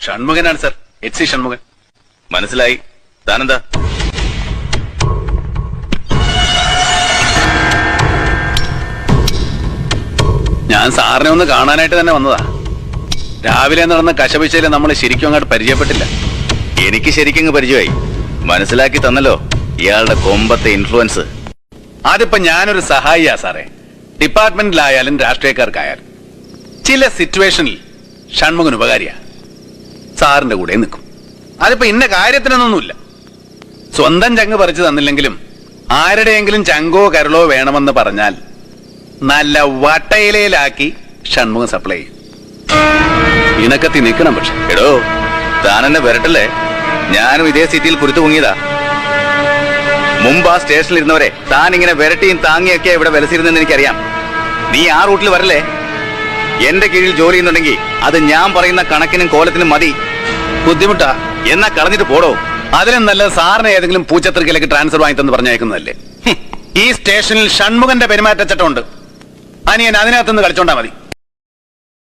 ഷൺമുഖനാണ് sir. HC Shanmughan. മനസ്സിലായി. താനെന്താ? ഞാൻ സാറിനെ ഒന്ന് കാണാനായിട്ട് തന്നെ വന്നതാ. രാവിലെ നടന്ന കശപിശയില് നമ്മൾ ശരിക്കും അങ്ങോട്ട് പരിചയപ്പെട്ടില്ല. എനിക്ക് ശരിക്കും പരിചയമായി. മനസ്സിലാക്കി തന്നല്ലോ ഇയാളുടെ കൊമ്പത്തെ ഇൻഫ്ലുവൻസ്. അതിപ്പോ ഞാനൊരു സഹായിയാ സാറേ. ഡിപ്പാർട്ട്മെന്റിലായാലും രാഷ്ട്രീയക്കാർക്കായാലും ചില സിറ്റുവേഷനിൽ ഷൺമുഖൻ ഉപകാരിയാ. സാറിന്റെ കൂടെ നിൽക്കും. അതിപ്പോ ഇന്ന കാര്യത്തിനൊന്നുമില്ല. സ്വന്തം ചങ്ക് പറിച്ചു തന്നില്ലെങ്കിലും ആരുടെയെങ്കിലും ചങ്കോ കരളോ വേണമെന്ന് പറഞ്ഞാൽ നല്ല വട്ടയിലയിലാക്കി ഷൺമുഖം സപ്ലൈ ചെയ്യും. ഇണക്കത്തി നിൽക്കണം. പക്ഷെ എടോ, താൻ എന്നെ വരട്ടല്ലേ. ഞാനും ഇതേ സിറ്റിയിൽ കുരുത്തു പൊങ്ങിയതാ. മുമ്പ് ആ സ്റ്റേഷനിൽ ഇരുന്നവരെ താൻ ഇങ്ങനെ വിരട്ടിയും താങ്ങിയൊക്കെ ഇവിടെ വിലസിരുന്നെന്ന് എനിക്കറിയാം. നീ ആ റൂട്ടിൽ വരല്ലേ. എന്റെ കീഴിൽ ജോലി ചെയ്യുന്നുണ്ടെങ്കിൽ അത് ഞാൻ പറയുന്ന കണക്കിനും കോലത്തിനും മതി. ബുദ്ധിമുട്ടാ എന്നാ കളഞ്ഞിട്ട് പോടോ. അതിലും നല്ല സാറിന് ഏതെങ്കിലും പൂച്ചത്രിക്കലേക്ക് ട്രാൻസ്ഫർ വാങ്ങിത്തെന്ന് പറഞ്ഞേക്കുന്നതല്ലേ. ഈ സ്റ്റേഷനിൽ ഷൺമുഖന്റെ പെരുമാറ്റച്ചട്ടമുണ്ട്. അനിയൻ അതിനകത്തുനിന്ന് കളിച്ചോണ്ടാ മതി.